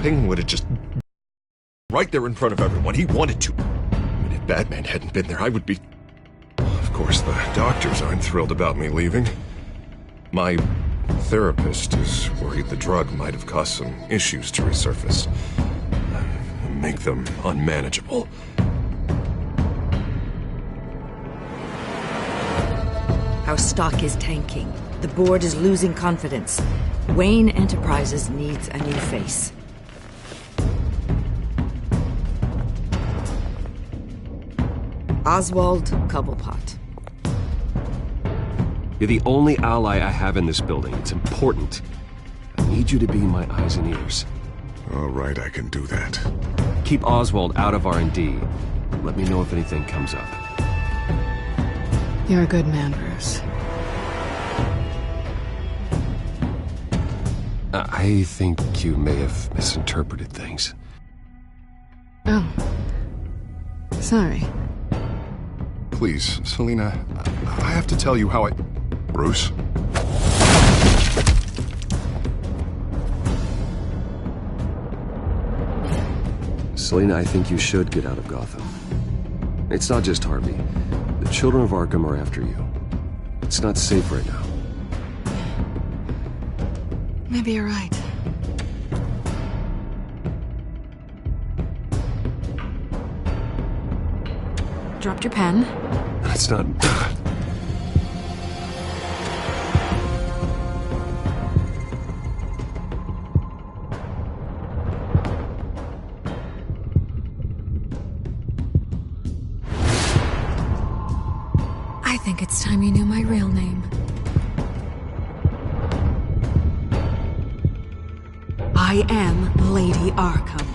Penguin would have just... right there in front of everyone. He wanted to. And if Batman hadn't been there, I would be... Of course, the doctors aren't thrilled about me leaving. My therapist is worried the drug might have caused some issues to resurface. Make them unmanageable. Our stock is tanking. The board is losing confidence. Wayne Enterprises needs a new face. Oswald Cobblepot. You're the only ally I have in this building. It's important. I need you to be my eyes and ears. All right, I can do that. Keep Oswald out of R&D. Let me know if anything comes up. You're a good man, Bruce. I think you may have misinterpreted things. Oh. Sorry. Please, Selina, I have to tell you how I... Bruce? Selina, I think you should get out of Gotham. It's not just Harvey. The children of Arkham are after you. It's not safe right now. Maybe you're right. Dropped your pen. That's not... I think it's time you knew my real name. I am Lady Arkham.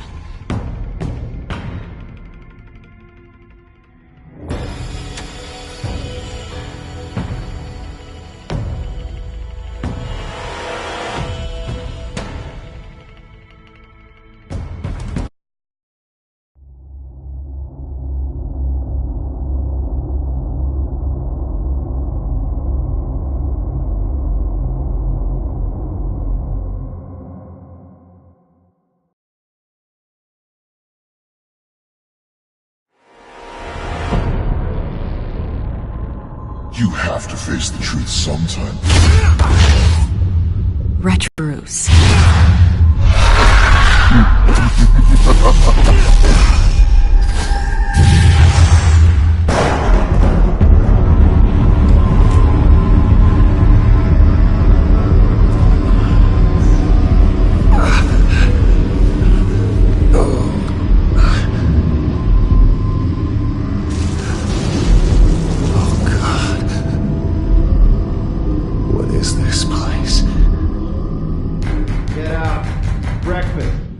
You have to face the truth sometime. Retro Bruce.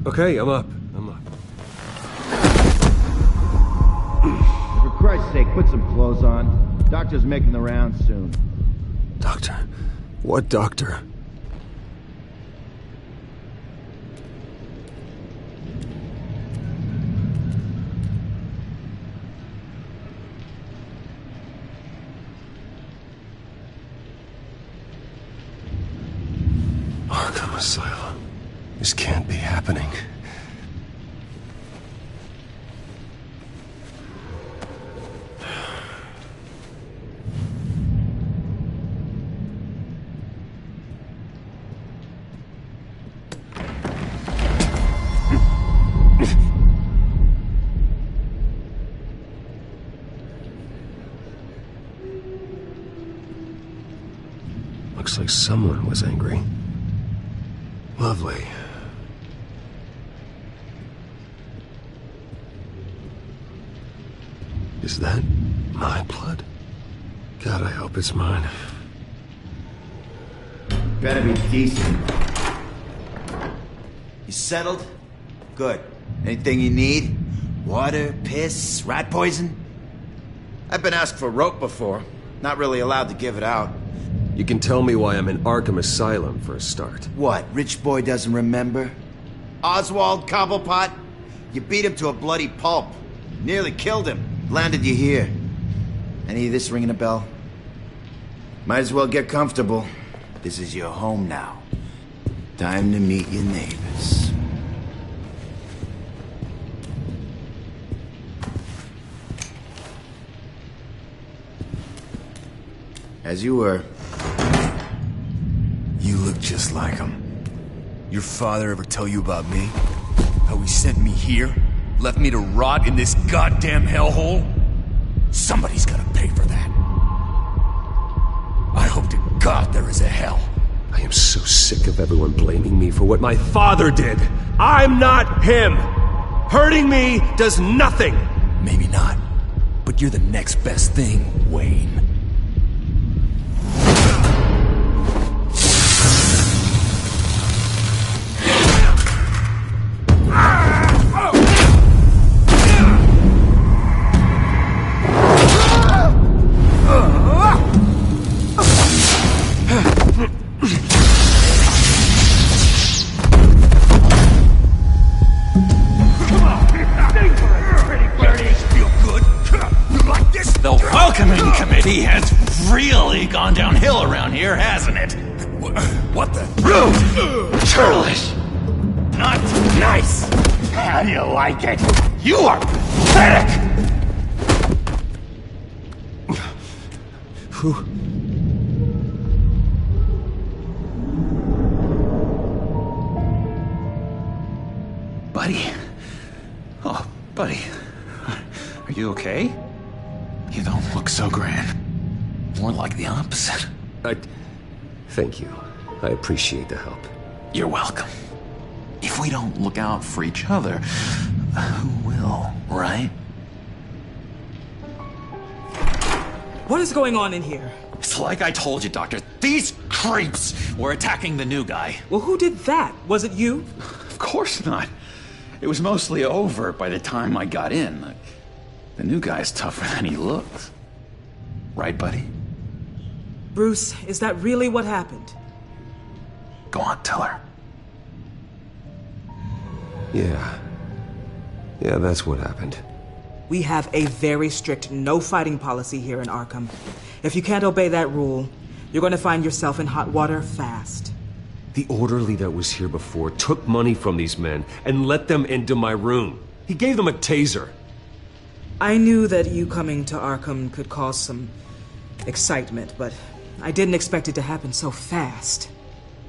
Okay, I'm up. For Christ's sake, put some clothes on. Doctor's making the rounds soon. Doctor? What doctor? Arkham Asylum. This can't be happening. Looks like someone was angry. Lovely. Is that my blood? God, I hope it's mine. Better be decent. You settled? Good. Anything you need? Water, piss, rat poison? I've been asked for rope before. Not really allowed to give it out. You can tell me why I'm in Arkham Asylum for a start. What, rich boy doesn't remember? Oswald Cobblepot? You beat him to a bloody pulp. Nearly killed him. Landed you here. Any of this ringing a bell? Might as well get comfortable. This is your home now. Time to meet your neighbors. As you were. You look just like him. Your father ever tell you about me? How he sent me here? Left me to rot in this goddamn hellhole? Somebody's gotta pay for that. I hope to God there is a hell. I am so sick of everyone blaming me for what my father did. I'm not him. Hurting me does nothing. Maybe not, but you're the next best thing, Wayne. He has really gone downhill around here, hasn't it? What the? Churlish! Not nice! How do you like it? You are pathetic! Who? Buddy. Oh, buddy. Are you okay? You don't look so grand. More like the opposite. Thank you. I appreciate the help. You're welcome. If we don't look out for each other, who will, right? What is going on in here? It's like I told you, Doctor. These creeps were attacking the new guy. Well, who did that? Was it you? Of course not. It was mostly over by the time I got in. The new guy's tougher than he looks. Right, buddy? Bruce, is that really what happened? Go on, tell her. Yeah. Yeah, that's what happened. We have a very strict no fighting policy here in Arkham. If you can't obey that rule, you're going to find yourself in hot water fast. The orderly that was here before took money from these men and let them into my room. He gave them a taser. I knew that you coming to Arkham could cause some excitement, but I didn't expect it to happen so fast.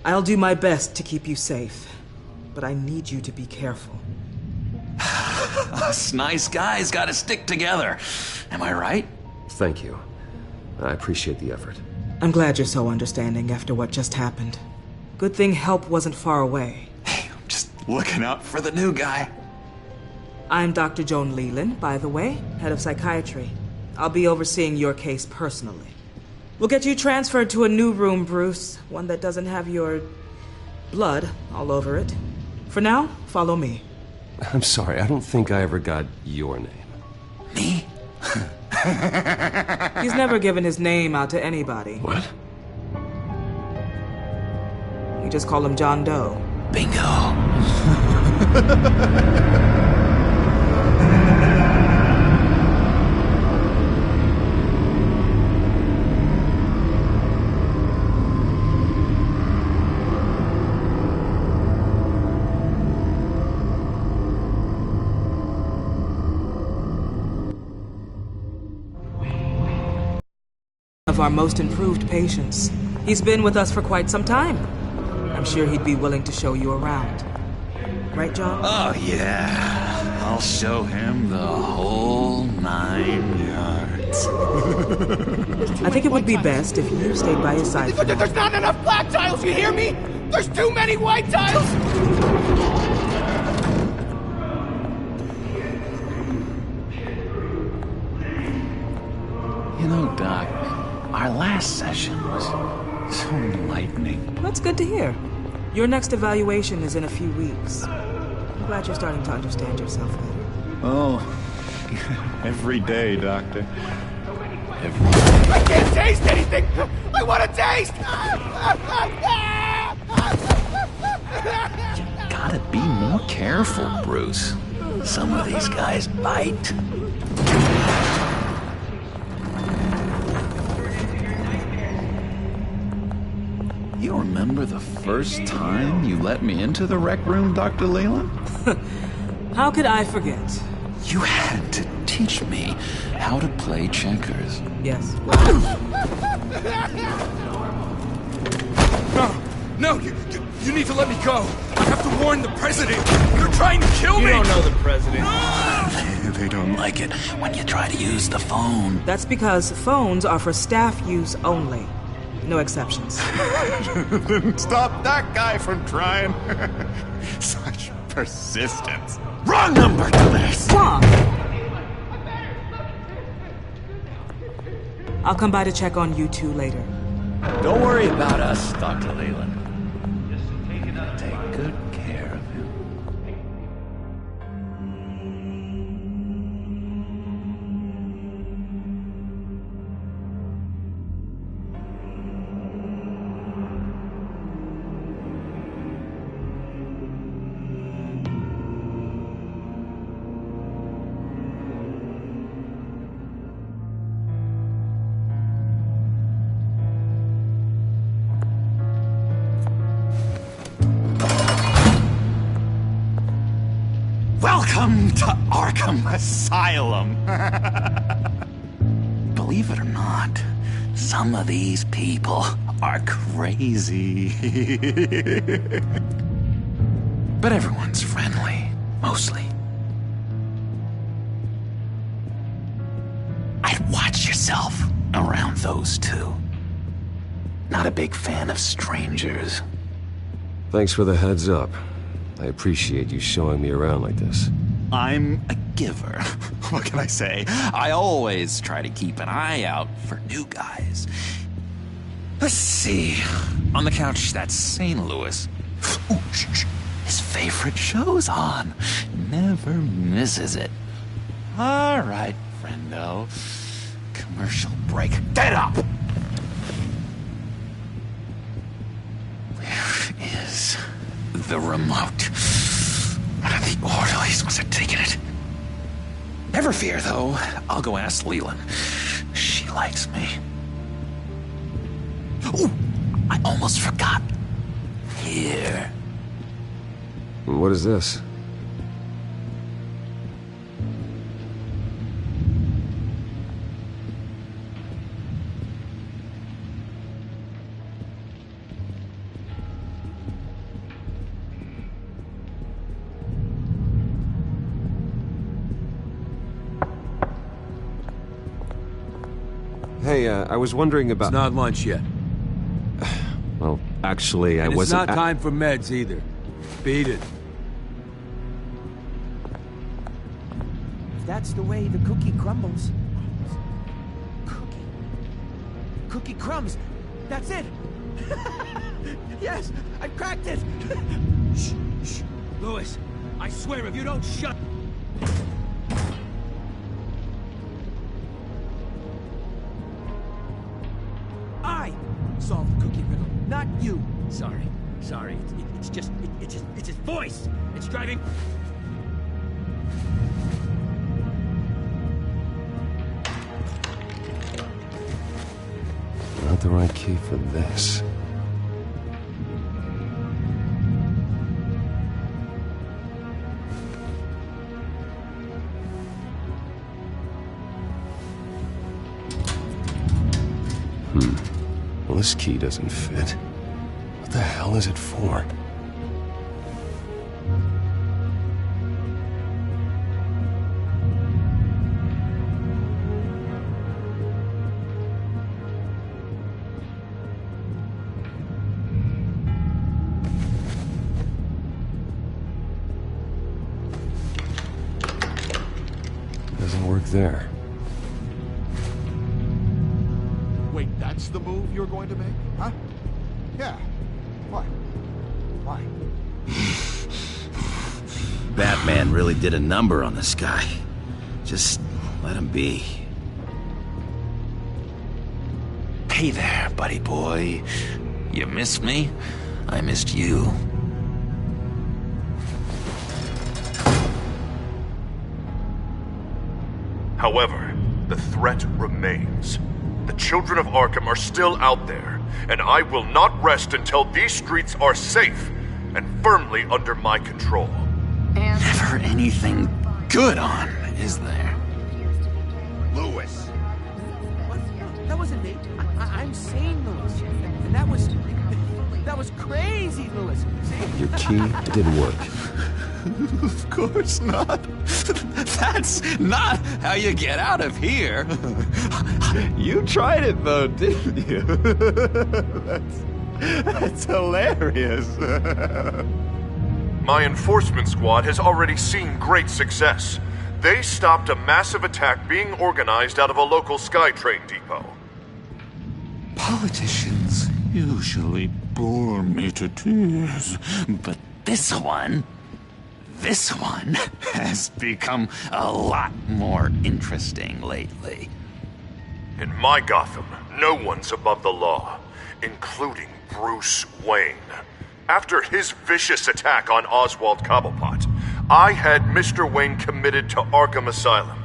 I'll do my best to keep you safe, but I need you to be careful. Us nice guys gotta stick together. Am I right? Thank you. I appreciate the effort. I'm glad you're so understanding after what just happened. Good thing help wasn't far away. Hey, I'm just looking out for the new guy. I'm Dr. Joan Leland, by the way, head of psychiatry. I'll be overseeing your case personally. We'll get you transferred to a new room, Bruce. One that doesn't have your blood all over it. For now, follow me. I'm sorry, I don't think I ever got your name. Me? He's never given his name out to anybody. What? We just call him John Doe. Bingo. Of our most improved patients. He's been with us for quite some time. I'm sure he'd be willing to show you around. Right, John? Oh, yeah. I'll show him the whole 9 yards. I think it would be best if you stayed by his side. There's not enough black tiles, you hear me? There's too many white tiles! You know, Doc, our last session was so enlightening. That's good to hear. Your next evaluation is in a few weeks. I'm glad you're starting to understand yourself better. Oh, every day, Doctor. I can't taste anything! I want to taste! You gotta be more careful, Bruce. Some of these guys bite. You remember the first time you let me into the rec room, Dr. Leland? How could I forget? You had to teach me how to play checkers. Yes. No, you need to let me go. I have to warn the president. They're trying to kill me. You don't know the president. They don't like it when you try to use the phone. That's because phones are for staff use only. No exceptions. Didn't stop that guy from trying. Such persistence. Wrong number to this. Wrong. I'll come by to check on you two later. Don't worry about us, Dr. Leland. Take good care of him. Welcome to Arkham Asylum. Believe it or not, some of these people are crazy. But everyone's friendly, mostly. I'd watch yourself around those two. Not a big fan of strangers. Thanks for the heads up. I appreciate you showing me around like this. I'm a giver. What can I say? I always try to keep an eye out for new guys. Let's see. On the couch, that's St. Louis. Ooh, shh. His favorite show's on. Never misses it. All right, friendo. Commercial break. Get up! Where is the remote? One of the orderlies must have taken it. Never fear, though. I'll go ask Leland. She likes me. Ooh, I almost forgot. Here. What is this? Hey, I was wondering about... It's not lunch yet. Well, actually, I And wasn't... it's not time for meds either. Beat it. That's the way the cookie crumbles. Cookie crumbs. That's it. Yes, I cracked it. Shh, shh. Louis, I swear if you don't shut... I solved the cookie riddle, not you. Sorry. It's his voice. It's driving... Not the right key for this. Well, this key doesn't fit. What the hell is it for? Doesn't work there. Wait, that's the move you're going to make? Huh? Yeah. Why? Why? Batman really did a number on this guy. Just let him be. Hey there, buddy boy. You missed me? I missed you. However, the threat remains. The children of Arkham are still out there, and I will not rest until these streets are safe and firmly under my control. Never anything good on, is there? Louis! That wasn't me. I'm sane, Lewis. And that was crazy, Lewis. See? Your key didn't work. Of course not. That's not how you get out of here. You tried it though, didn't you? That's hilarious. My enforcement squad has already seen great success. They stopped a massive attack being organized out of a local SkyTrain depot. Politicians usually bore me to tears, but this one has become a lot more interesting lately. In my Gotham, no one's above the law, including Bruce Wayne. After his vicious attack on Oswald Cobblepot, I had Mr. Wayne committed to Arkham Asylum,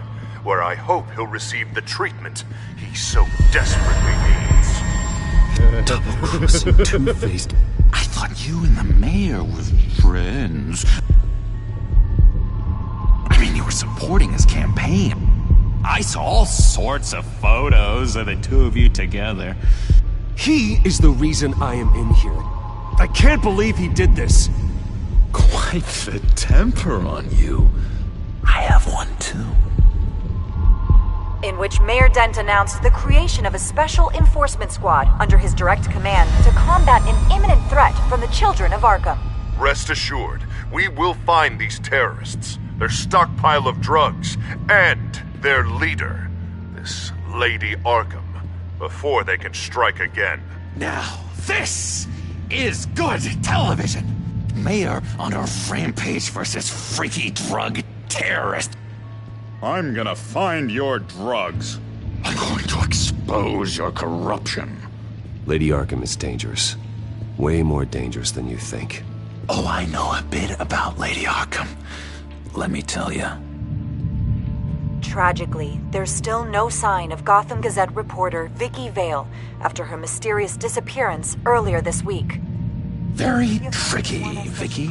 where I hope he'll receive the treatment he so desperately needs. Double-crossing, two-faced. I thought you and the mayor were friends. I mean, you were supporting his campaign. I saw all sorts of photos of the two of you together. He is the reason I am in here. I can't believe he did this. Quite the temper on you. I have one too. In which Mayor Dent announced the creation of a special enforcement squad under his direct command to combat an imminent threat from the children of Arkham. Rest assured, we will find these terrorists, their stockpile of drugs, and their leader, this Lady Arkham, before they can strike again. Now, this is good television. Mayor on a rampage versus freaky drug terrorist. I'm gonna find your drugs. I'm going to expose your corruption. Lady Arkham is dangerous. Way more dangerous than you think. Oh, I know a bit about Lady Arkham. Let me tell you. Tragically, there's still no sign of Gotham Gazette reporter Vicky Vale after her mysterious disappearance earlier this week. Very tricky, Vicky.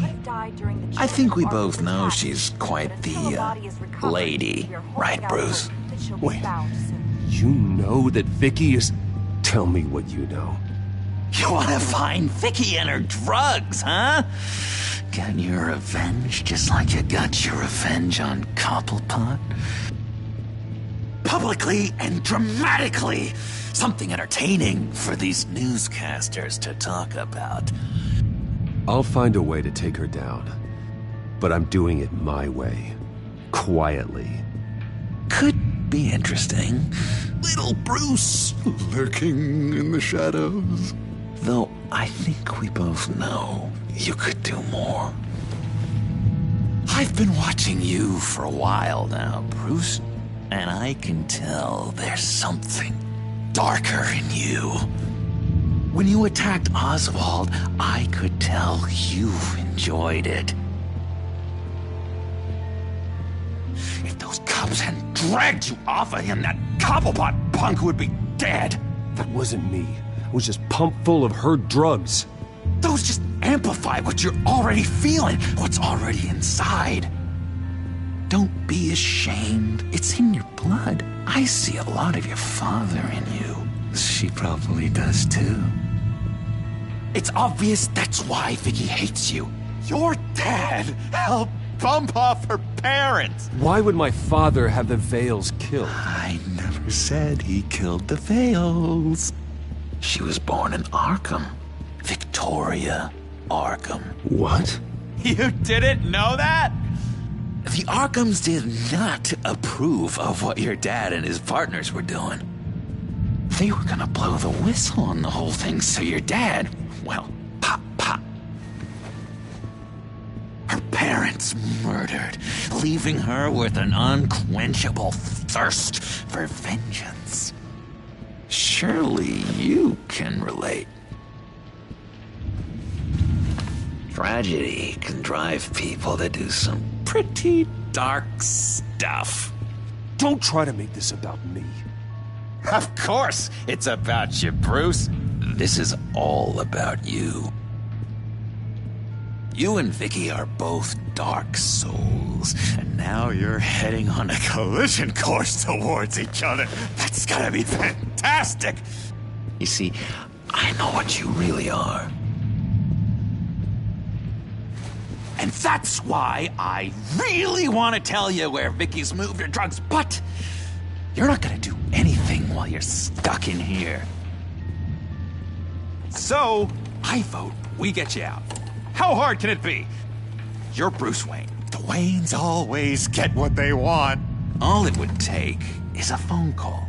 I think we both know she's quite the, lady, right, Bruce? Wait, you know that Vicky is... Tell me what you know. You want to find Vicky and her drugs, huh? Get your revenge just like you got your revenge on Cobblepot? Publicly and dramatically! Something entertaining for these newscasters to talk about. I'll find a way to take her down. But I'm doing it my way. Quietly. Could be interesting. Little Bruce lurking in the shadows. Though I think we both know you could do more. I've been watching you for a while now, Bruce, and I can tell there's something darker in you. When you attacked Oswald, I could tell you enjoyed it. If those cops hadn't dragged you off of him, that Cobblepot punk would be dead. That wasn't me. It was just pumped full of her drugs. Those just amplify what you're already feeling, what's already inside. Don't be ashamed. It's in your blood. I see a lot of your father in you. She probably does too. It's obvious that's why Vicky hates you. Your dad helped bump off her parents. Why would my father have the Vales killed? I never said he killed the Vales. She was born in Arkham. Victoria Arkham. What? You didn't know that? The Arkhams did not approve of what your dad and his partners were doing. They were gonna blow the whistle on the whole thing, so your dad, well, pop. Her parents murdered, leaving her with an unquenchable thirst for vengeance. Surely you can relate. Tragedy can drive people to do some pretty dark stuff. Don't try to make this about me. Of course it's about you, Bruce. This is all about you. You and Vicky are both dark souls, and now you're heading on a collision course towards each other. That's gotta be fantastic! You see, I know what you really are. And that's why I really want to tell you where Vicky's moved her drugs, but you're not gonna do anything while you're stuck in here. So, I vote we get you out. How hard can it be? You're Bruce Wayne. The Waynes always get what they want. All it would take is a phone call.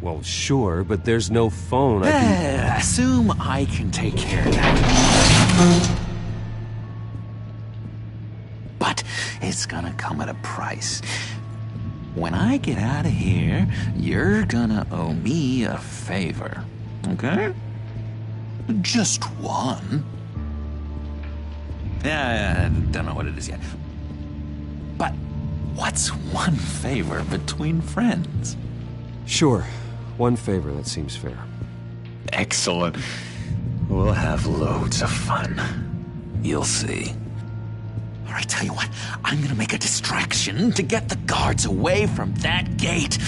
Well, sure, but there's no phone. Assume I can take care of that. But it's gonna come at a price. When I get out of here, you're gonna owe me a favor. Okay? Just one. Yeah, I don't know what it is yet. But what's one favor between friends? Sure. One favor, that seems fair. Excellent. We'll have loads of fun. You'll see. All right, tell you what. I'm gonna make a distraction to get the guards away from that gate.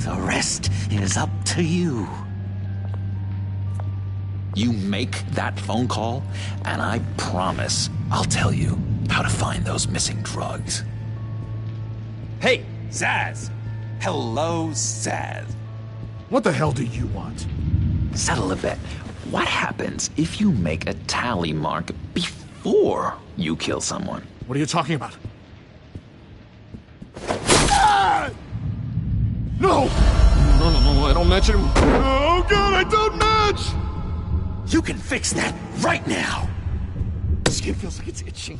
The rest is up to you. You make that phone call, and I promise I'll tell you how to find those missing drugs. Hey, Zaz! Hello, Zaz. What the hell do you want? Settle a bet. What happens if you make a tally mark before you kill someone? What are you talking about? Ah! No! No, I don't match him. Oh, God, I don't match! You can fix that right now! Skin feels like it's itching.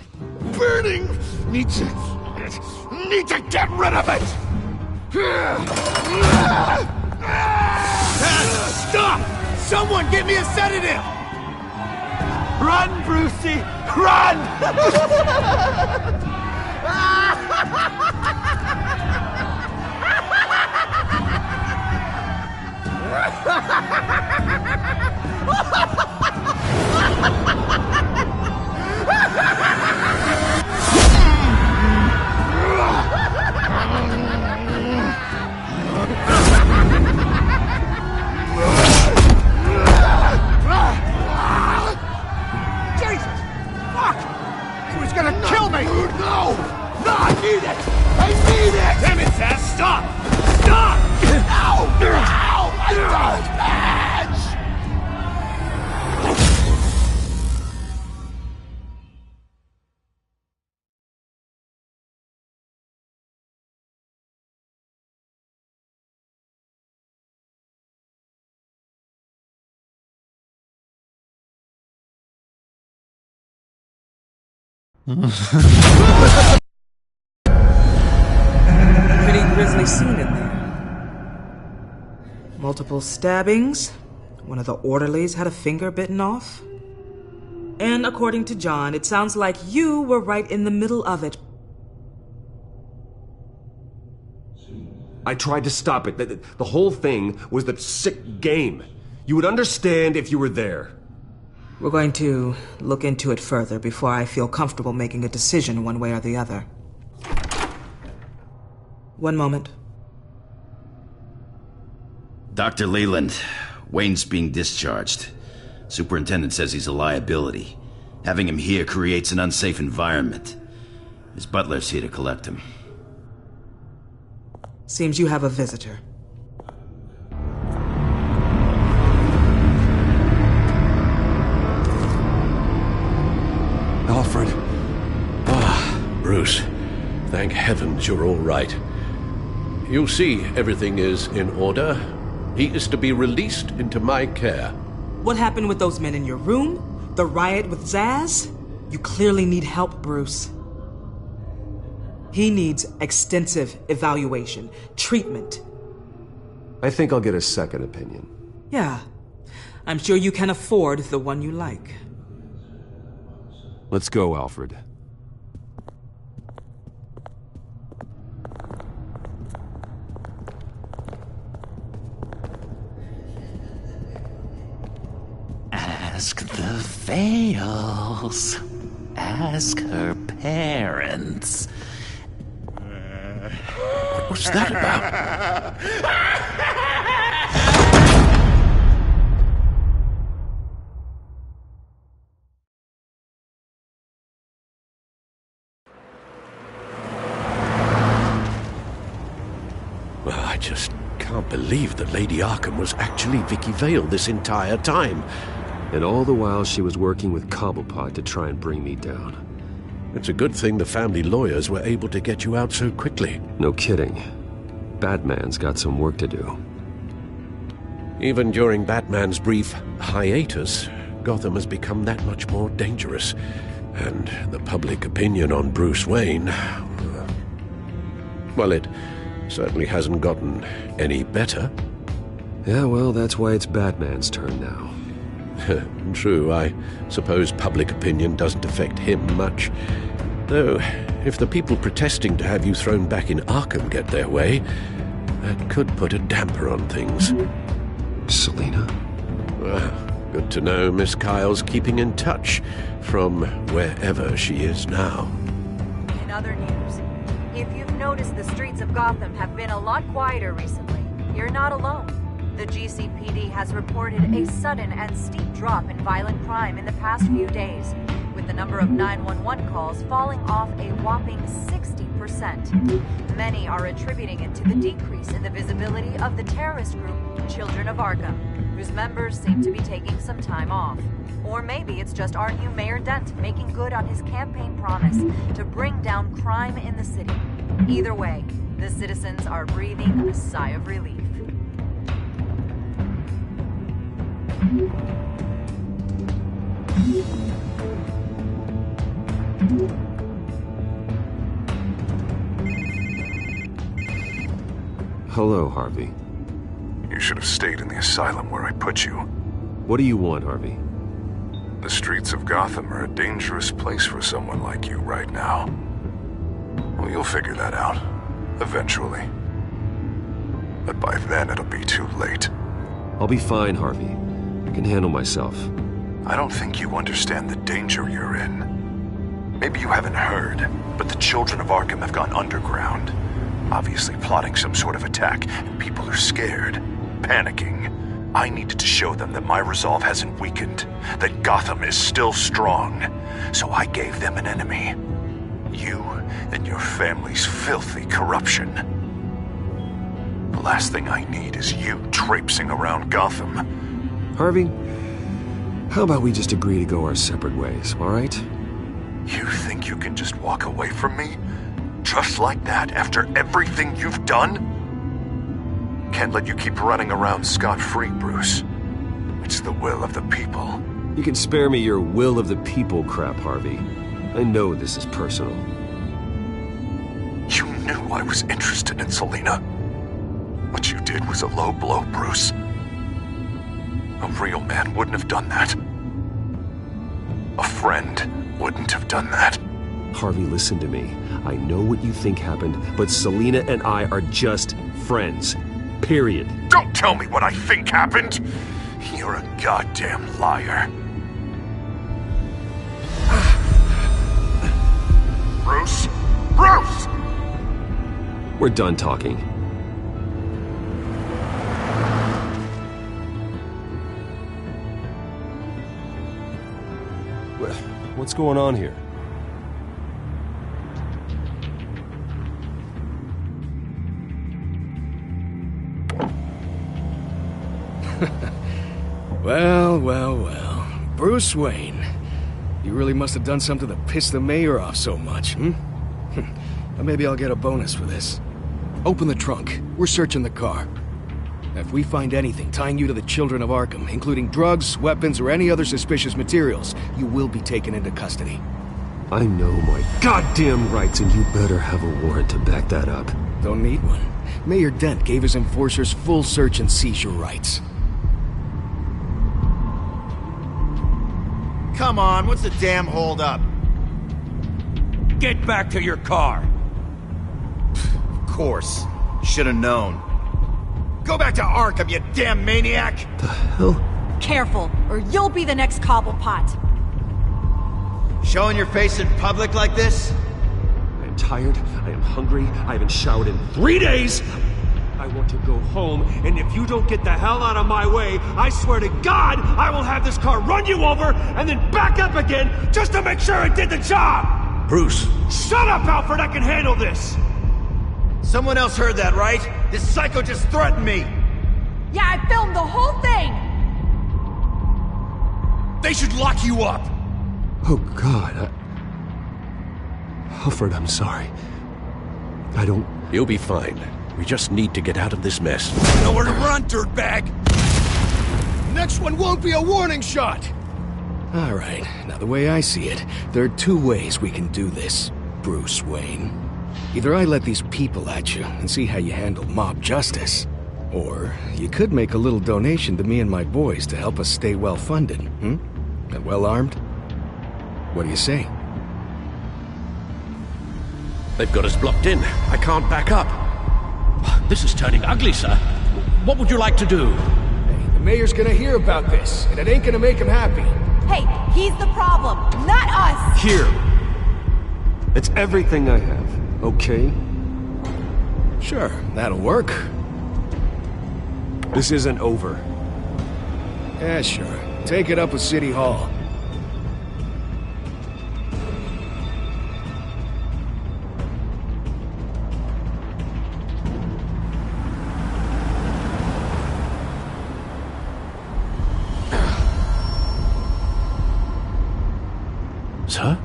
Burning! Need to get rid of it! Stop! Someone get me a sedative! Run, Brucey! Run! Jesus! Fuck! He was gonna kill me! No! No, I need it! I need it! Damn it, Zaz! Stop! Stop! Ow! Ow! I don't match! Pretty grisly scene in there. Multiple stabbings. One of the orderlies had a finger bitten off. And according to John, it sounds like you were right in the middle of it. I tried to stop it. The whole thing was that sick game. You would understand if you were there. We're going to look into it further before I feel comfortable making a decision one way or the other. One moment. Dr. Leland, Wayne's being discharged. Superintendent says he's a liability. Having him here creates an unsafe environment. His butler's here to collect him. Seems you have a visitor. Alfred. Bruce, thank heavens you're all right. You see, everything is in order. He is to be released into my care. What happened with those men in your room? The riot with Zaz? You clearly need help, Bruce. He needs extensive evaluation, treatment. I think I'll get a second opinion. Yeah. I'm sure you can afford the one you like. Let's go, Alfred. Ask the Veils. ask her parents. What's that about? Well, I just can't believe that Lady Arkham was actually Vicky Vale this entire time. And all the while she was working with Cobblepot to try and bring me down. It's a good thing the family lawyers were able to get you out so quickly. No kidding. Batman's got some work to do. Even during Batman's brief hiatus, Gotham has become that much more dangerous. And the public opinion on Bruce Wayne... well, it certainly hasn't gotten any better. Yeah, well, that's why it's Batman's turn now. True, I suppose public opinion doesn't affect him much. Though, if the people protesting to have you thrown back in Arkham get their way, that could put a damper on things. Selina? Well, good to know Miss Kyle's keeping in touch from wherever she is now. In other news, if you've noticed the streets of Gotham have been a lot quieter recently, you're not alone. The GCPD has reported a sudden and steep drop in violent crime in the past few days, with the number of 911 calls falling off a whopping 60%. Many are attributing it to the decrease in the visibility of the terrorist group Children of Arkham, whose members seem to be taking some time off. Or maybe it's just our new Mayor Dent making good on his campaign promise to bring down crime in the city. Either way, the citizens are breathing a sigh of relief. Hello, Harvey. You should have stayed in the asylum where I put you. What do you want, Harvey? The streets of Gotham are a dangerous place for someone like you right now. Well, you'll figure that out. Eventually. But by then, it'll be too late. I'll be fine, Harvey. I can handle myself. I don't think you understand the danger you're in. Maybe you haven't heard, but the Children of Arkham have gone underground. Obviously plotting some sort of attack, and people are scared, panicking. I needed to show them that my resolve hasn't weakened, that Gotham is still strong. So I gave them an enemy. You and your family's filthy corruption. The last thing I need is you traipsing around Gotham. Harvey, how about we just agree to go our separate ways, all right? You think you can just walk away from me? Just like that, after everything you've done? Can't let you keep running around scot-free, Bruce. It's the will of the people. You can spare me your will of the people crap, Harvey. I know this is personal. You knew I was interested in Selina. What you did was a low blow, Bruce. A real man wouldn't have done that. A friend wouldn't have done that. Harvey, listen to me. I know what you think happened, but Selina and I are just friends. Period. Don't tell me what I think happened! You're a goddamn liar. Bruce? Bruce! We're done talking. What's going on here? Well. Bruce Wayne. You really must have done something to piss the mayor off so much, hmm? Maybe I'll get a bonus for this. Open the trunk. We're searching the car. If we find anything tying you to the Children of Arkham, including drugs, weapons, or any other suspicious materials, you will be taken into custody. I know my goddamn rights, and you better have a warrant to back that up. Don't need one. Mayor Dent gave his enforcers full search and seizure rights. Come on, what's the damn holdup? Get back to your car! Of course. Should have known. Go back to Arkham, you damn maniac! The hell? Careful, or you'll be the next Cobblepot. Showing your face in public like this? I am tired, I am hungry, I haven't showered in 3 days! I want to go home, and if you don't get the hell out of my way, I swear to God, I will have this car run you over, and then back up again, just to make sure it did the job! Bruce! Shut up, Alfred, I can handle this! Someone else heard that, right? This psycho just threatened me! Yeah, I filmed the whole thing! They should lock you up! Oh, God, Alfred, I'm sorry. I don't... You'll be fine. We just need to get out of this mess. Nowhere to run, dirtbag! Next one won't be a warning shot! All right, now the way I see it, there are 2 ways we can do this, Bruce Wayne. Either I let these people at you and see how you handle mob justice, or you could make a little donation to me and my boys to help us stay well-funded, and well-armed. What do you say? They've got us blocked in. I can't back up. This is turning ugly, sir. What would you like to do? Hey, the mayor's gonna hear about this, and it ain't gonna make him happy. Hey, he's the problem, not us! Here. It's everything I have, okay? Sure, that'll work. This isn't over. Yeah, sure. Take it up with City Hall. Sir?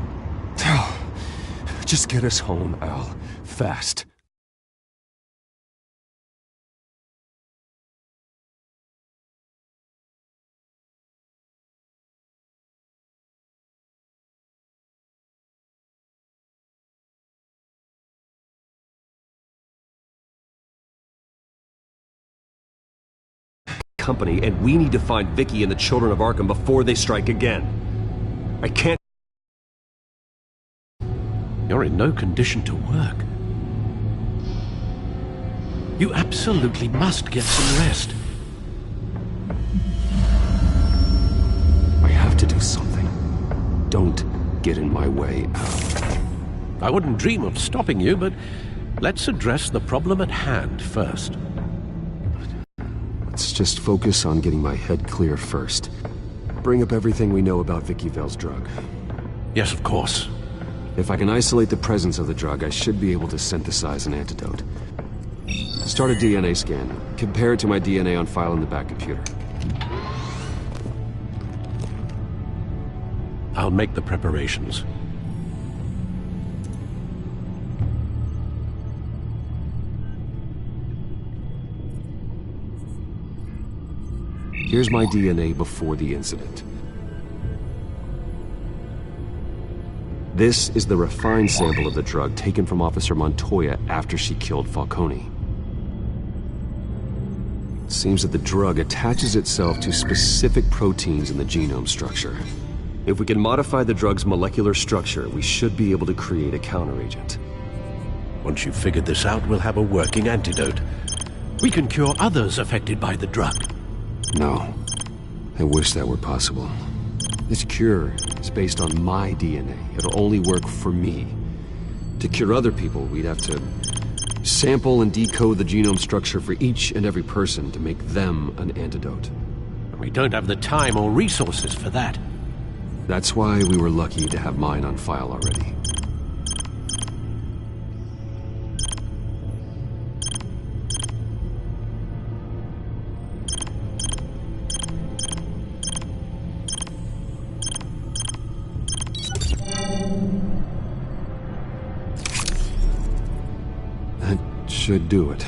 Just get us home, Al. Fast. Company, and we need to find Vicky and the children of Arkham before they strike again. I can't... You're in no condition to work. You absolutely must get some rest. I have to do something. Don't get in my way, Al. I wouldn't dream of stopping you, but let's address the problem at hand first. Let's just focus on getting my head clear first. Bring up everything we know about Vicky Vale's drug. Yes, of course. If I can isolate the presence of the drug, I should be able to synthesize an antidote. Start a DNA scan. Compare it to my DNA on file in the back computer. I'll make the preparations. Here's my DNA before the incident. This is the refined sample of the drug taken from Officer Montoya after she killed Falcone. It seems that the drug attaches itself to specific proteins in the genome structure. If we can modify the drug's molecular structure, we should be able to create a counteragent. Once you've figured this out, we'll have a working antidote. We can cure others affected by the drug. No. I wish that were possible. This cure is based on my DNA. It'll only work for me. To cure other people, we'd have to sample and decode the genome structure for each and every person to make them an antidote. We don't have the time or resources for that. That's why we were lucky to have mine on file already. Should do it.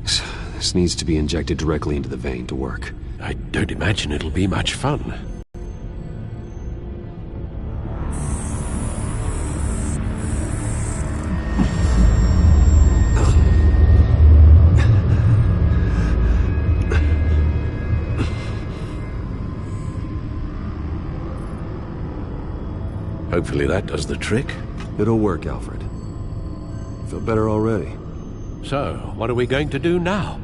This needs to be injected directly into the vein to work. I don't imagine it'll be much fun. Hopefully that does the trick. It'll work, Alfred. Feel better already. So, what are we going to do now?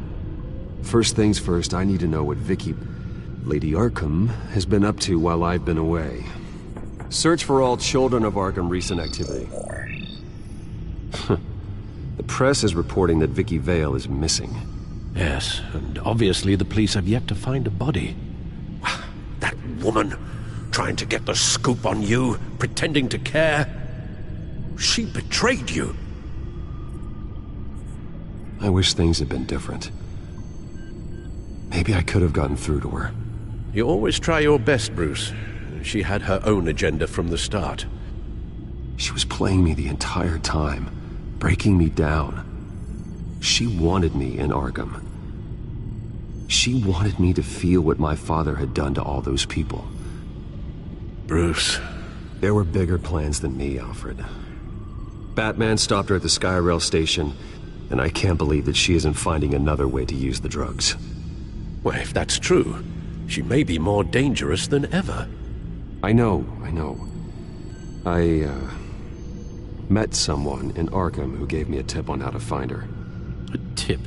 First things first, I need to know what Lady Arkham, has been up to while I've been away. Search for all children of Arkham recent activity. The press is reporting that Vicky Vale is missing. Yes, and obviously the police have yet to find a body. That woman, trying to get the scoop on you, pretending to care. She betrayed you. I wish things had been different. Maybe I could have gotten through to her. You always try your best, Bruce. She had her own agenda from the start. She was playing me the entire time, breaking me down. She wanted me in Arkham. She wanted me to feel what my father had done to all those people. Bruce. There were bigger plans than me, Alfred. Batman stopped her at the Skyrail station, and I can't believe that she isn't finding another way to use the drugs. Well, if that's true, she may be more dangerous than ever. I know. I met someone in Arkham who gave me a tip on how to find her. A tip?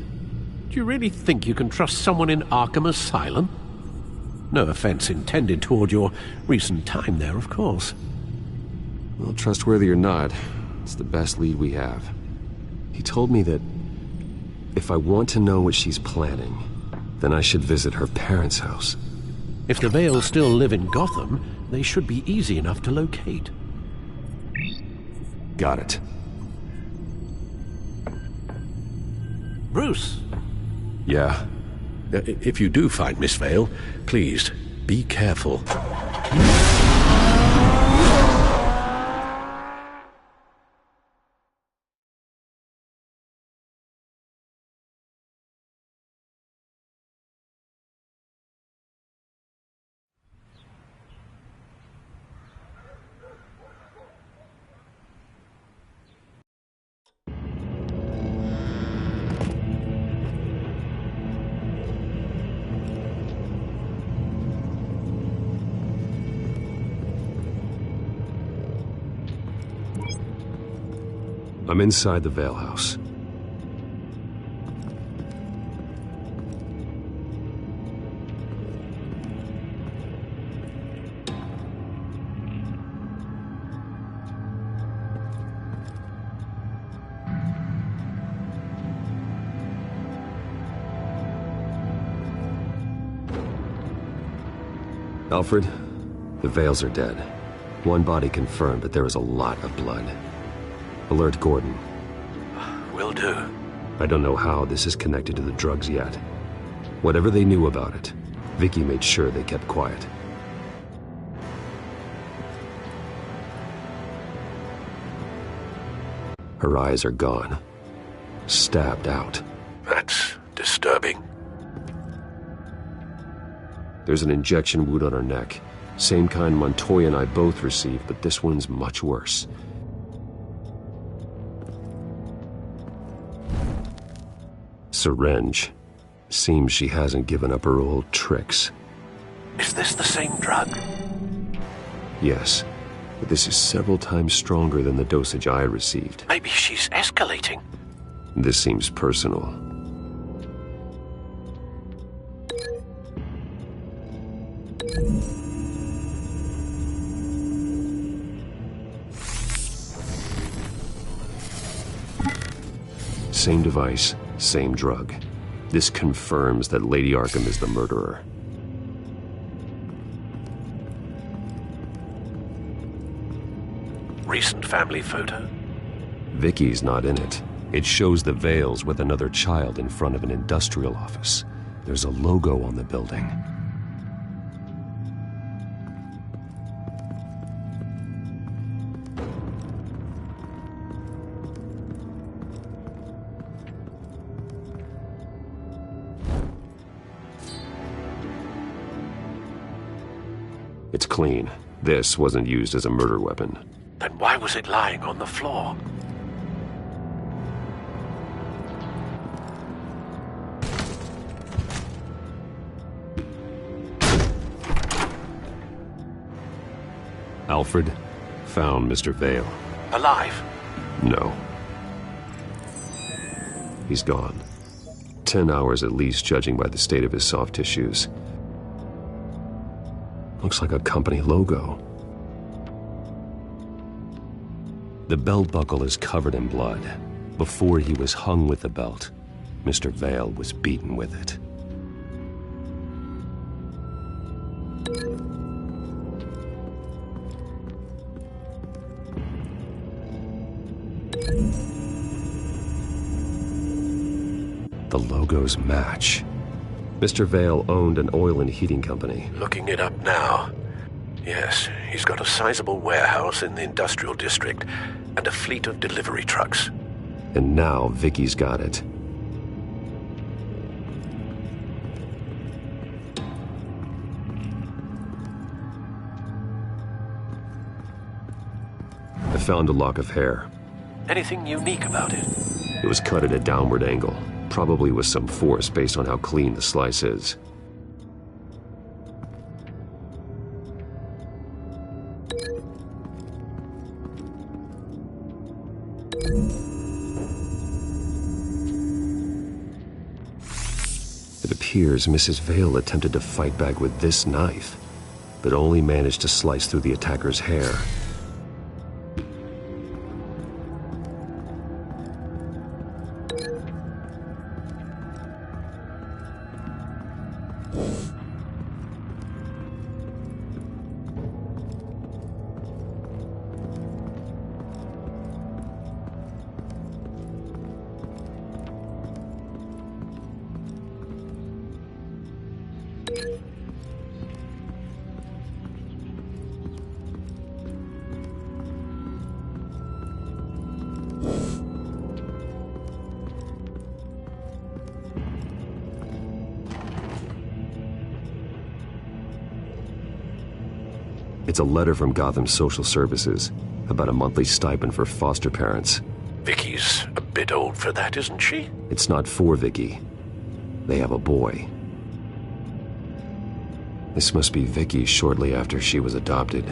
Do you really think you can trust someone in Arkham Asylum? No offense intended toward your recent time there, of course. Well, trustworthy or not, it's the best lead we have. He told me that if I want to know what she's planning, then I should visit her parents' house. If the Vales still live in Gotham, they should be easy enough to locate. Got it. Bruce! Yeah? If you do find Miss Vale, please, be careful. I'm inside the Vale house. Alfred, the Vales are dead. One body confirmed, but there is a lot of blood. Alert Gordon. Will do. I don't know how this is connected to the drugs yet. Whatever they knew about it, Vicky made sure they kept quiet. Her eyes are gone. Stabbed out. That's disturbing. There's an injection wound on her neck. Same kind Montoya and I both received, but this one's much worse. Syringe. Seems she hasn't given up her old tricks. Is this the same drug? Yes, but this is several times stronger than the dosage I received. Maybe she's escalating. This seems personal. Same device, same drug. This confirms that Lady Arkham is the murderer. Recent family photo? Vicky's not in it. It shows the Vales with another child in front of an industrial office. There's a logo on the building. It's clean. This wasn't used as a murder weapon. Then why was it lying on the floor? Alfred found Mr. Vale. Alive? No. He's gone. 10 hours at least, judging by the state of his soft tissues. Looks like a company logo. The belt buckle is covered in blood. Before he was hung with the belt, Mr. Vale was beaten with it. The logos match. Mr. Vale owned an oil and heating company. Looking it up now. Yes, he's got a sizable warehouse in the industrial district and a fleet of delivery trucks. And now Vicky's got it. I found a lock of hair. Anything unique about it? It was cut at a downward angle, probably with some force based on how clean the slice is. It appears Mrs. Vale attempted to fight back with this knife, but only managed to slice through the attacker's hair. It's a letter from Gotham Social Services about a monthly stipend for foster parents. Vicky's a bit old for that, isn't she? It's not for Vicky. They have a boy. This must be Vicky shortly after she was adopted.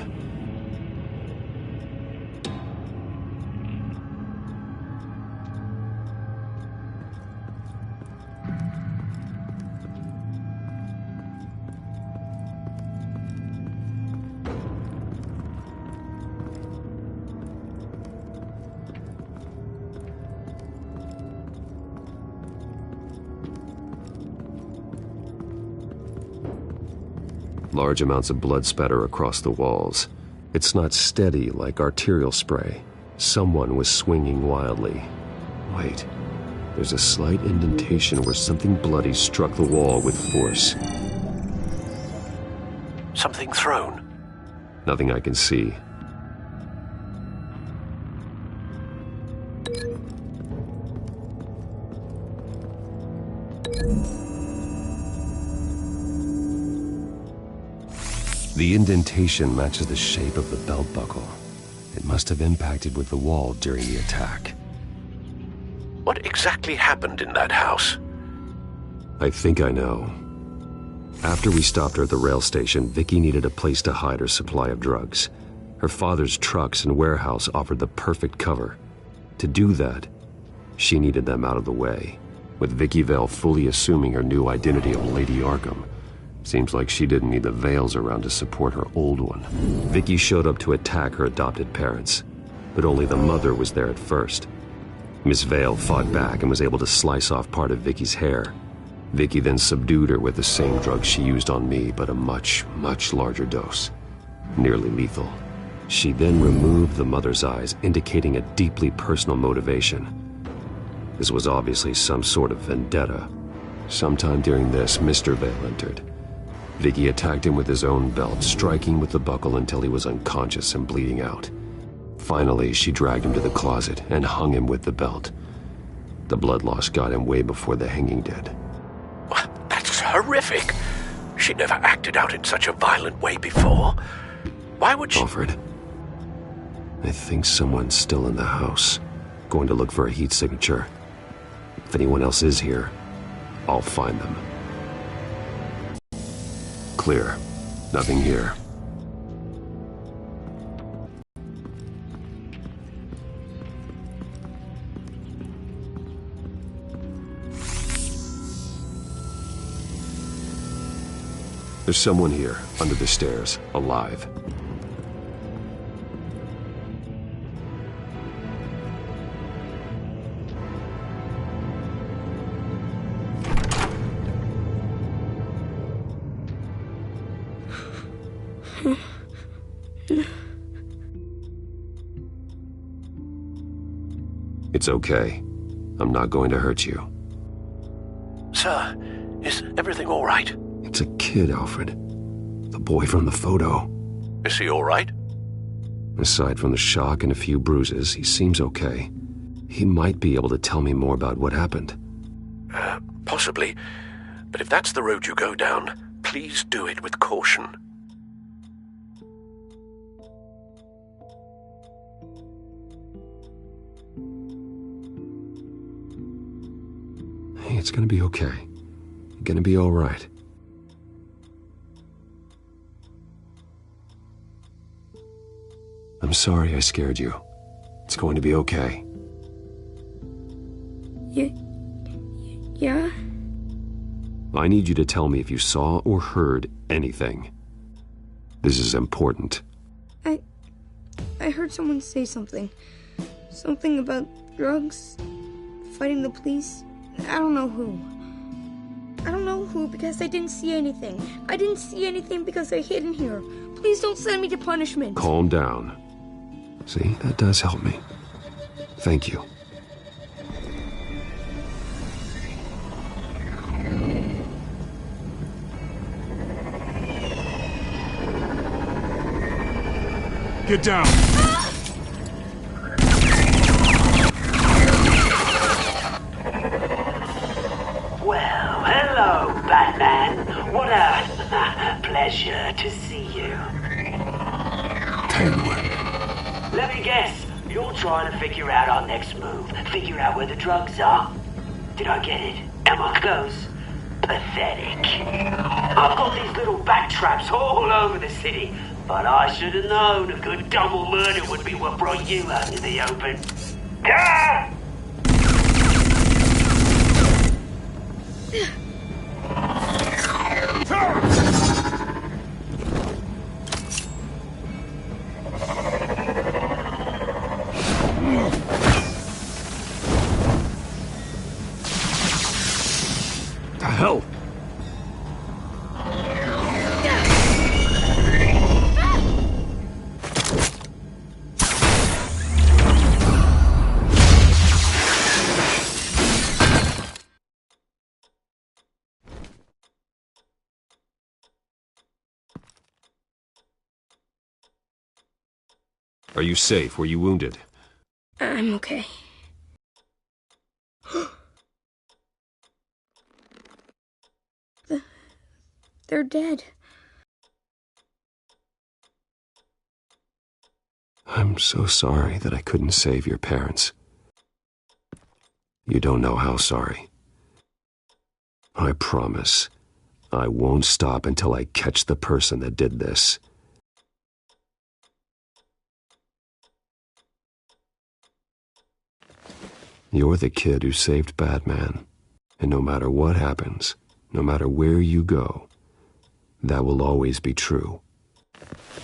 Large amounts of blood spatter across the walls. It's not steady like arterial spray. Someone was swinging wildly. Wait, there's a slight indentation where something bloody struck the wall with force. Something thrown? Nothing I can see. The indentation matches the shape of the belt buckle. It must have impacted with the wall during the attack. What exactly happened in that house? I think I know. After we stopped her at the rail station, Vicky needed a place to hide her supply of drugs. Her father's trucks and warehouse offered the perfect cover. To do that, she needed them out of the way. With Vicky Vale fully assuming her new identity of Lady Arkham, seems like she didn't need the Vales around to support her old one. Vicky showed up to attack her adopted parents, but only the mother was there at first. Miss Vale fought back and was able to slice off part of Vicky's hair. Vicky then subdued her with the same drug she used on me, but a much, much larger dose. Nearly lethal. She then removed the mother's eyes, indicating a deeply personal motivation. This was obviously some sort of vendetta. Sometime during this, Mr. Vale entered. Vicky attacked him with his own belt, striking with the buckle until he was unconscious and bleeding out. Finally, she dragged him to the closet and hung him with the belt. The blood loss got him way before the hanging did. That's horrific. She never acted out in such a violent way before. Why would she— Alfred, I think someone's still in the house. Going to look for a heat signature. If anyone else is here, I'll find them. Clear. Nothing here. There's someone here, under the stairs, alive. It's okay. I'm not going to hurt you. Sir, is everything all right? It's a kid, Alfred. The boy from the photo. Is he all right? Aside from the shock and a few bruises, he seems okay. He might be able to tell me more about what happened. Possibly. But if that's the road you go down, please do it with caution. Hey, it's gonna be okay. You're gonna be all right. I'm sorry I scared you. It's going to be okay. Yeah? I need you to tell me if you saw or heard anything. This is important. I heard someone say something. Something about drugs, fighting the police. I don't know who. I don't know who because I didn't see anything. I didn't see anything because I hid in here. Please don't send me to punishment. Calm down. See, that does help me. Thank you. Get down! Well, hello, Batman. What a pleasure to see you. Let me guess, you're trying to figure out our next move. Figure out where the drugs are. Did I get it? Am I close? Pathetic. I've got these little bat traps all over the city, but I should have known a good double murder would be what brought you out in the open. Ah! The hell? Are you safe? Were you wounded? I'm okay. They're dead. I'm so sorry that I couldn't save your parents. You don't know how sorry. I promise, I won't stop until I catch the person that did this. You're the kid who saved Batman, and no matter what happens, no matter where you go, that will always be true,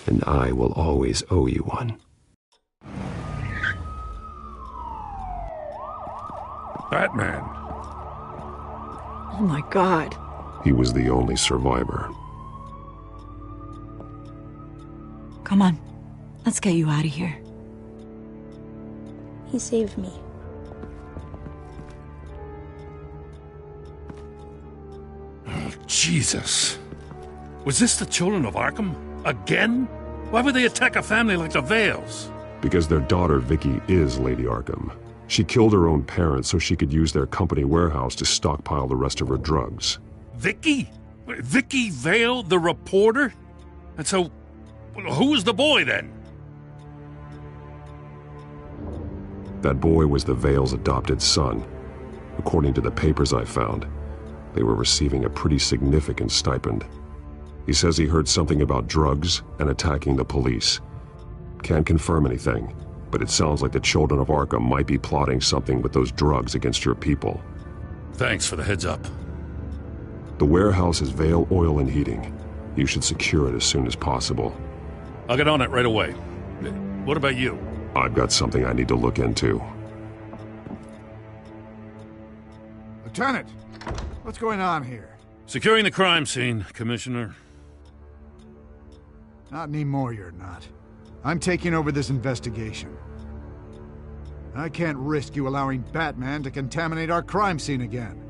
and I will always owe you one. Batman. Oh my God. He was the only survivor. Come on, let's get you out of here. He saved me. Oh, Jesus. Was this the children of Arkham? Again? Why would they attack a family like the Vales? Because their daughter, Vicky, is Lady Arkham. She killed her own parents so she could use their company warehouse to stockpile the rest of her drugs. Vicky? Vicky Vale, the reporter? And so, who was the boy then? That boy was the Vale's adopted son. According to the papers I found, they were receiving a pretty significant stipend. He says he heard something about drugs and attacking the police. Can't confirm anything, but it sounds like the children of Arkham might be plotting something with those drugs against your people. Thanks for the heads up. The warehouse is Vale Oil and Heating. You should secure it as soon as possible. I'll get on it right away. What about you? I've got something I need to look into. Lieutenant, what's going on here? Securing the crime scene, Commissioner. Not anymore, you're not. I'm taking over this investigation. I can't risk you allowing Batman to contaminate our crime scene again.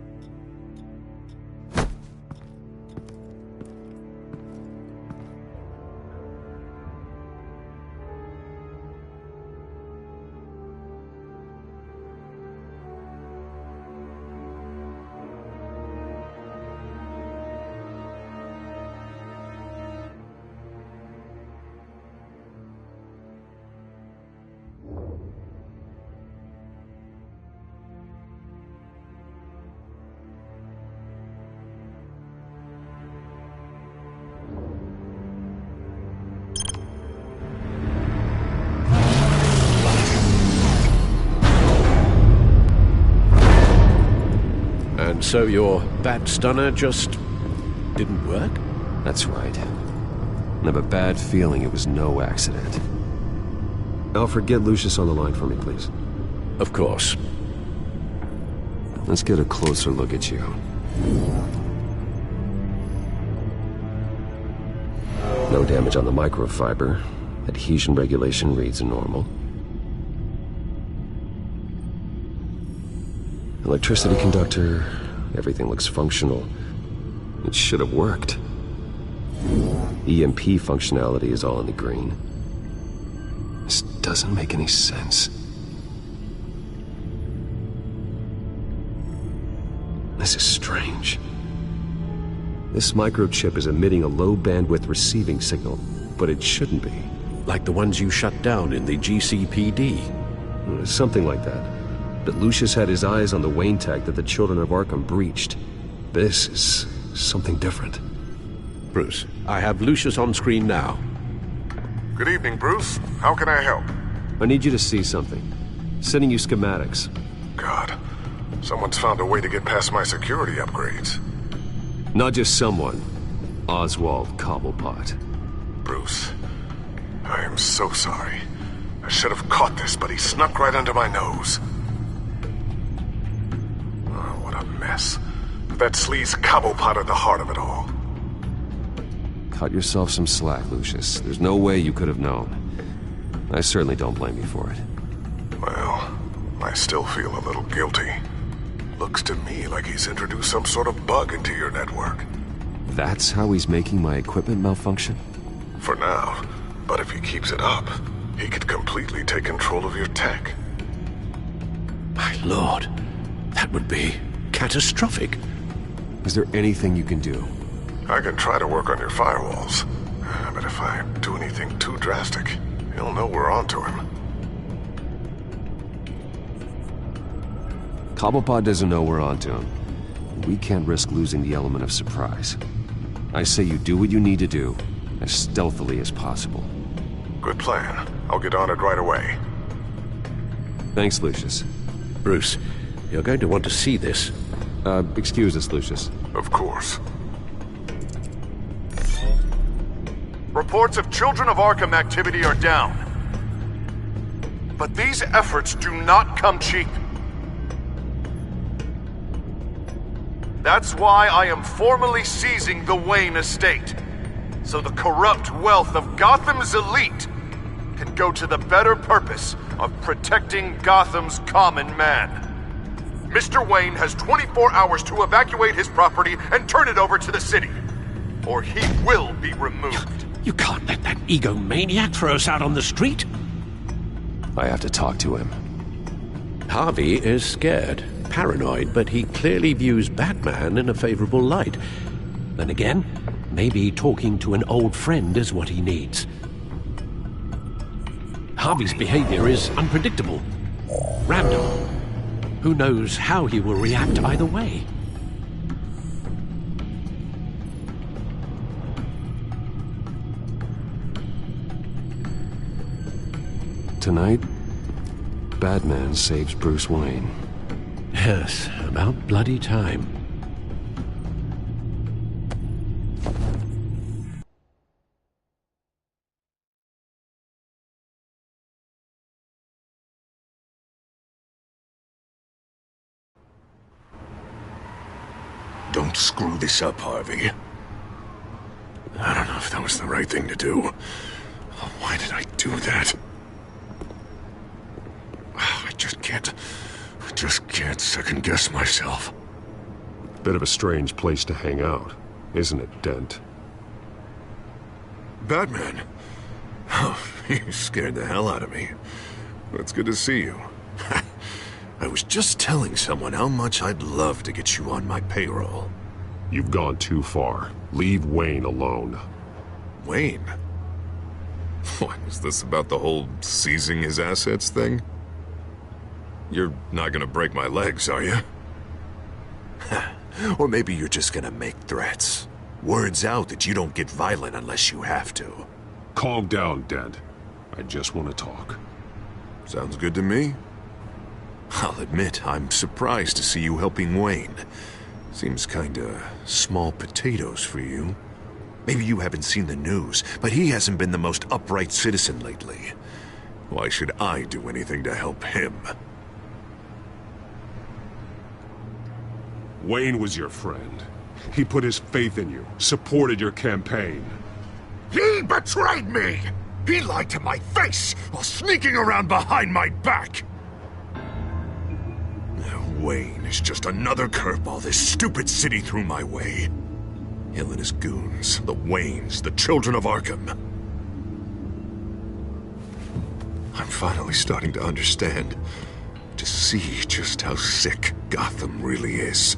And so your bat stunner just didn't work? That's right. I have a bad feeling it was no accident. Alfred, get Lucius on the line for me, please. Of course. Let's get a closer look at you. No damage on the microfiber. Adhesion regulation reads normal. Electricity conductor, everything looks functional. It should have worked. EMP functionality is all in the green. This doesn't make any sense. This is strange. This microchip is emitting a low-bandwidth receiving signal, but it shouldn't be. Like the ones you shut down in the GCPD? Something like that. But Lucius had his eyes on the Wayne tag that the Children of Arkham breached. This is something different. Bruce, I have Lucius on screen now. Good evening, Bruce. How can I help? I need you to see something. Sending you schematics. God, someone's found a way to get past my security upgrades. Not just someone. Oswald Cobblepot. Bruce, I am so sorry. I should have caught this, but he snuck right under my nose. Oh, what a mess. That sleaze Cobblepot at the heart of it all. Cut yourself some slack, Lucius. There's no way you could have known. I certainly don't blame you for it. Well, I still feel a little guilty. Looks to me like he's introduced some sort of bug into your network. That's how he's making my equipment malfunction? For now. But if he keeps it up, he could completely take control of your tech. My lord, that would be catastrophic. Is there anything you can do? I can try to work on your firewalls. But if I do anything too drastic, he'll know we're onto him. Cobblepot doesn't know we're onto him. We can't risk losing the element of surprise. I say you do what you need to do, as stealthily as possible. Good plan. I'll get on it right away. Thanks, Lucius. Bruce, you're going to want to see this. Excuse us, Lucius. Of course. Reports of Children of Arkham activity are down. But these efforts do not come cheap. That's why I am formally seizing the Wayne estate, so the corrupt wealth of Gotham's elite can go to the better purpose of protecting Gotham's common man. Mr. Wayne has 24 hours to evacuate his property and turn it over to the city, or he will be removed. You can't let that egomaniac throw us out on the street. I have to talk to him. Harvey is scared, paranoid, but he clearly views Batman in a favorable light. Then again, maybe talking to an old friend is what he needs. Harvey's behavior is unpredictable, random. Who knows how he will react either way? Tonight, Batman saves Bruce Wayne. Yes, about bloody time. Don't screw this up, Harvey. I don't know if that was the right thing to do. Why did I do that? I just can't second-guess myself. Bit of a strange place to hang out, isn't it, Dent? Batman? Oh, you scared the hell out of me. It's good to see you. I was just telling someone how much I'd love to get you on my payroll. You've gone too far. Leave Wayne alone. Wayne? What, is this about the whole seizing his assets thing? You're not gonna break my legs, are you? Or maybe you're just gonna make threats. Words out that you don't get violent unless you have to. Calm down, Dent. I just want to talk. Sounds good to me. I'll admit, I'm surprised to see you helping Wayne. Seems kinda small potatoes for you. Maybe you haven't seen the news, but he hasn't been the most upright citizen lately. Why should I do anything to help him? Wayne was your friend. He put his faith in you, supported your campaign. He betrayed me! He lied to my face while sneaking around behind my back! Wayne is just another curveball this stupid city threw my way. Hill and his goons, the Waynes, the children of Arkham. I'm finally starting to understand, to see just how sick Gotham really is.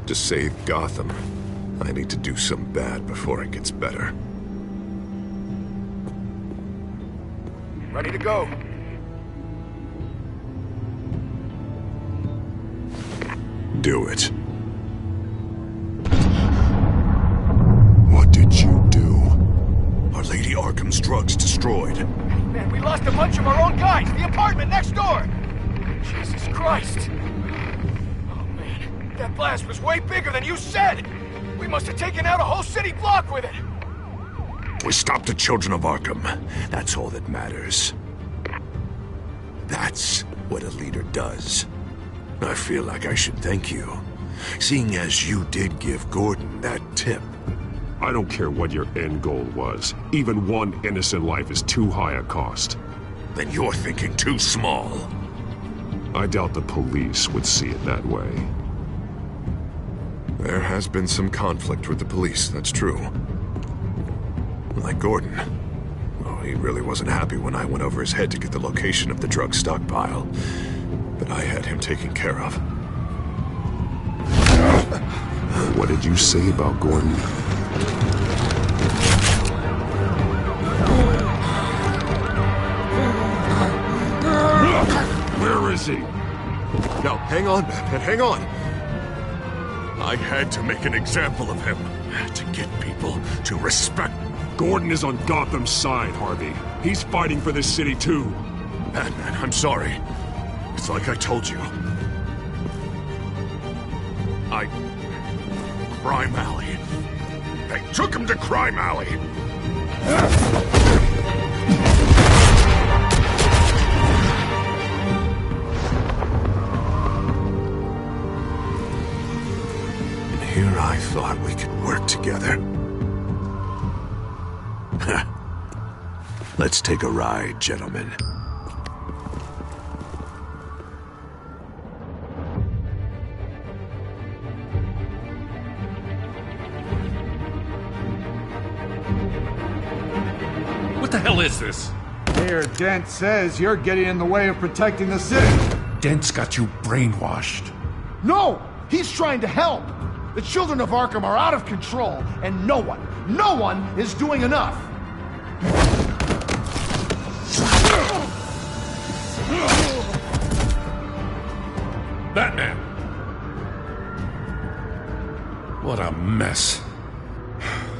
To save Gotham, I need to do some bad before it gets better. Ready to go. Do it. What did you do? Are Lady Arkham's drugs destroyed? Man, we lost a bunch of our own guys. The apartment next door. Jesus Christ. Oh, man. That blast was way bigger than you said. We must have taken out a whole city block with it. We stopped the children of Arkham. That's all that matters. That's what a leader does. I feel like I should thank you, seeing as you did give Gordon that tip. I don't care what your end goal was. Even one innocent life is too high a cost. Then you're thinking too small. I doubt the police would see it that way. There has been some conflict with the police, that's true. Like Gordon. Oh, he really wasn't happy when I went over his head to get the location of the drug stockpile. But I had him taken care of. What did you say about Gordon? Where is he? No, hang on, Batman, hang on. I had to make an example of him. To get people to respect. Gordon is on Gotham's side, Harvey. He's fighting for this city, too. Batman, I'm sorry. It's like I told you. Crime Alley. They took him to Crime Alley. Here I thought we could work together. Let's take a ride, gentlemen. What the hell is this? Here, Dent says you're getting in the way of protecting the city. Dent's got you brainwashed. No! He's trying to help! The children of Arkham are out of control, and no one is doing enough! Batman! What a mess.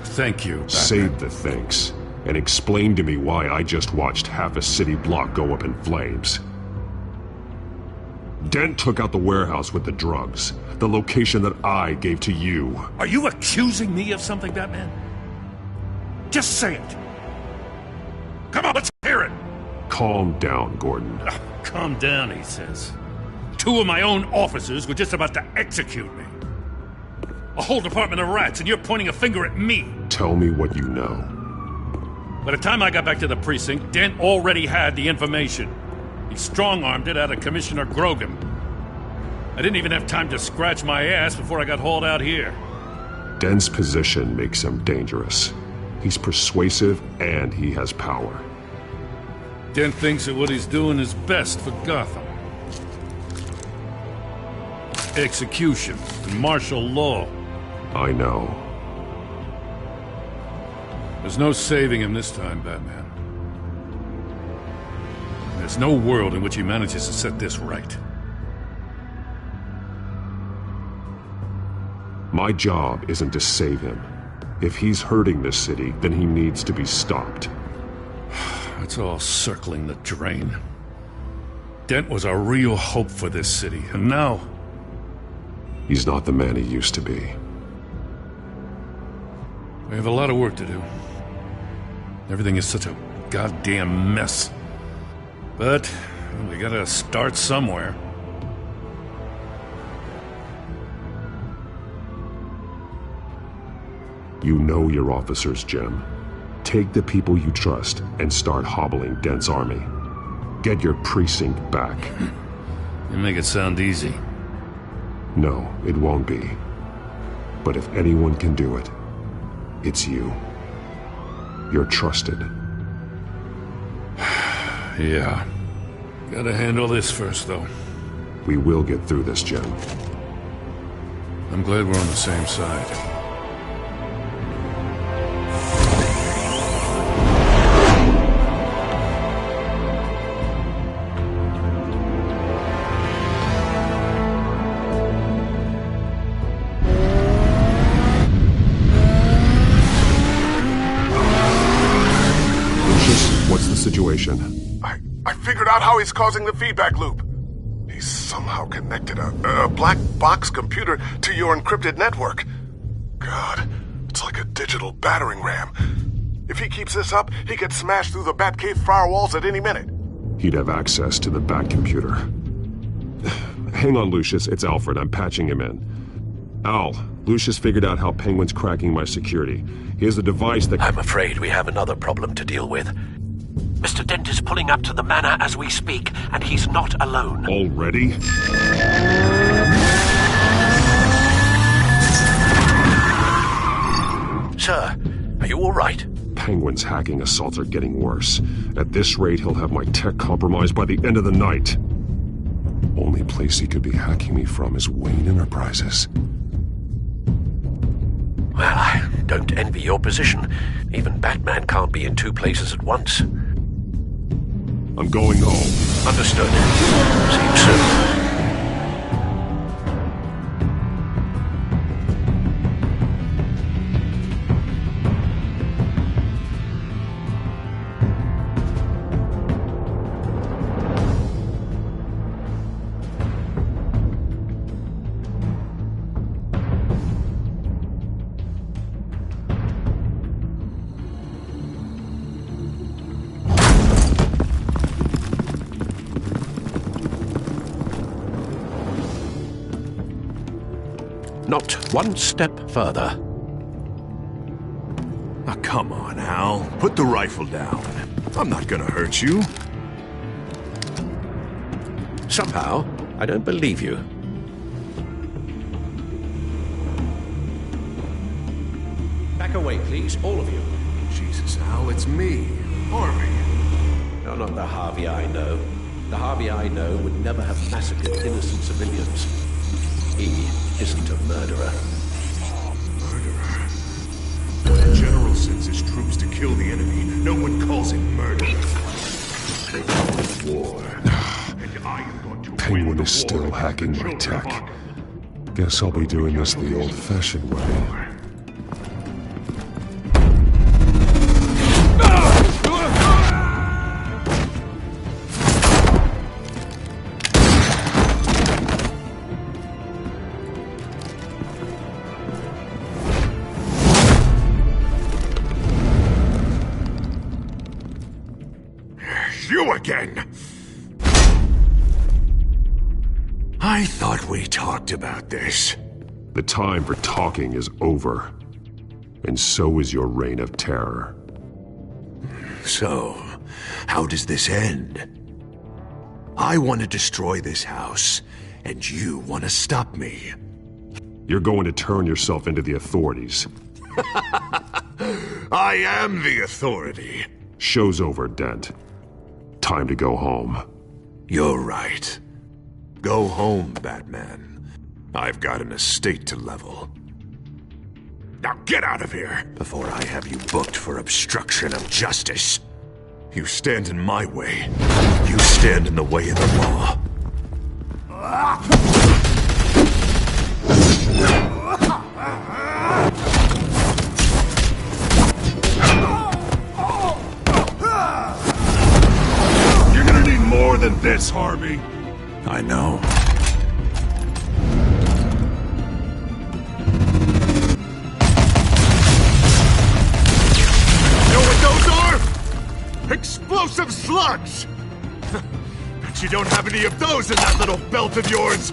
Thank you, Batman. Save the thanks, and explain to me why I just watched half a city block go up in flames. Dent took out the warehouse with the drugs, the location that I gave to you. Are you accusing me of something, Batman? Just say it. Come on, let's hear it. Calm down, Gordon. Calm down, he says. Two of my own officers were just about to execute me. A whole department of rats, and you're pointing a finger at me. Tell me what you know. By the time I got back to the precinct, Dent already had the information. He strong-armed it out of Commissioner Grogan. I didn't even have time to scratch my ass before I got hauled out here. Dent's position makes him dangerous. He's persuasive, and he has power. Dent thinks that what he's doing is best for Gotham. Execution and martial law. I know. There's no saving him this time, Batman. There's no world in which he manages to set this right. My job isn't to save him. If he's hurting this city, then he needs to be stopped. It's all circling the drain. Dent was a real hope for this city, and now... He's not the man he used to be. We have a lot of work to do. Everything is such a goddamn mess. But we gotta start somewhere. You know your officers, Jim. Take the people you trust and start hobbling Dent's army. Get your precinct back. You make it sound easy. No, it won't be. But if anyone can do it, it's you. You're trusted. Yeah. Gotta handle this first, though. We will get through this, Jim. I'm glad we're on the same side. Situation. I figured out how he's causing the feedback loop. He's somehow connected a black box computer to your encrypted network. God, it's like a digital battering ram. If he keeps this up, he could smash through the Batcave firewalls at any minute. He'd have access to the Bat computer. Hang on, Lucius. It's Alfred. I'm patching him in. Al, Lucius figured out how Penguin's cracking my security. He has a device that... I'm afraid we have another problem to deal with. Mr. Dent is pulling up to the manor as we speak, and he's not alone. Already? Sir, are you all right? Penguin's hacking assaults are getting worse. At this rate, he'll have my tech compromised by the end of the night. Only place he could be hacking me from is Wayne Enterprises. Well, I don't envy your position. Even Batman can't be in two places at once. I'm going home. Understood. See you soon. Not one step further. Oh, come on, Al. Put the rifle down. I'm not gonna hurt you. Somehow, I don't believe you. Back away, please, all of you. Jesus, Al, it's me, Harvey. No, not the Harvey I know. The Harvey I know would never have massacred innocent civilians. He isn't a murderer. Murderer? When the general sends his troops to kill the enemy, no one calls it murder. War. And I am going to Penguin is still hacking my tech. Guess I'll be doing this the old-fashioned way. You again! I thought we talked about this. The time for talking is over. And so is your reign of terror. So, how does this end? I want to destroy this house, and you want to stop me. You're going to turn yourself into the authorities. I am the authority. Show's over, Dent. Time to go home. You're right. Go home, Batman. I've got an estate to level. Now get out of here, before I have you booked for obstruction of justice. You stand in my way. You stand in the way of the law. You're gonna need more than this, Harvey. I know. Explosive slugs! Bet you don't have any of those in that little belt of yours!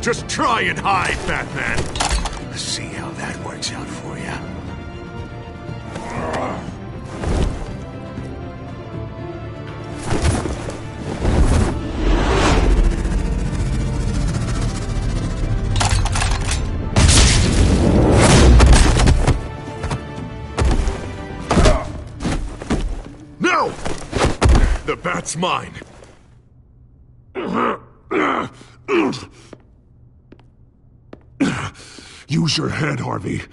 Just try and hide, Batman. Let's see how that works out for you. No! The bat's mine. Use your head, Harvey.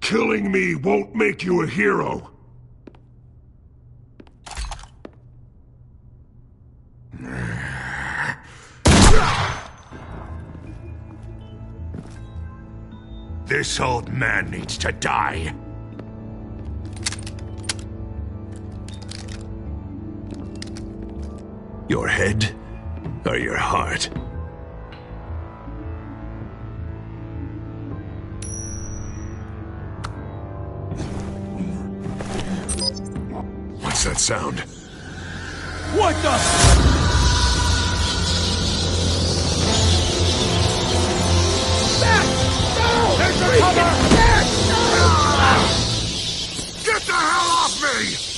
Killing me won't make you a hero. This old man needs to die. Your head or your heart? What's that sound? What the? Get the hell off me!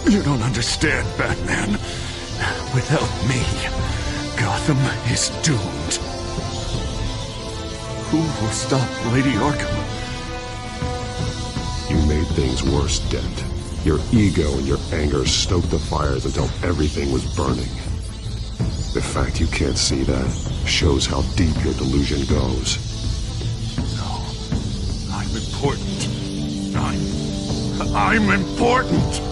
You don't understand, Batman. Without me, Gotham is doomed. Who will stop Lady Arkham? You made things worse, Dent. Your ego and your anger stoked the fires until everything was burning. The fact you can't see that shows how deep your delusion goes. No, I'm important. I'm important!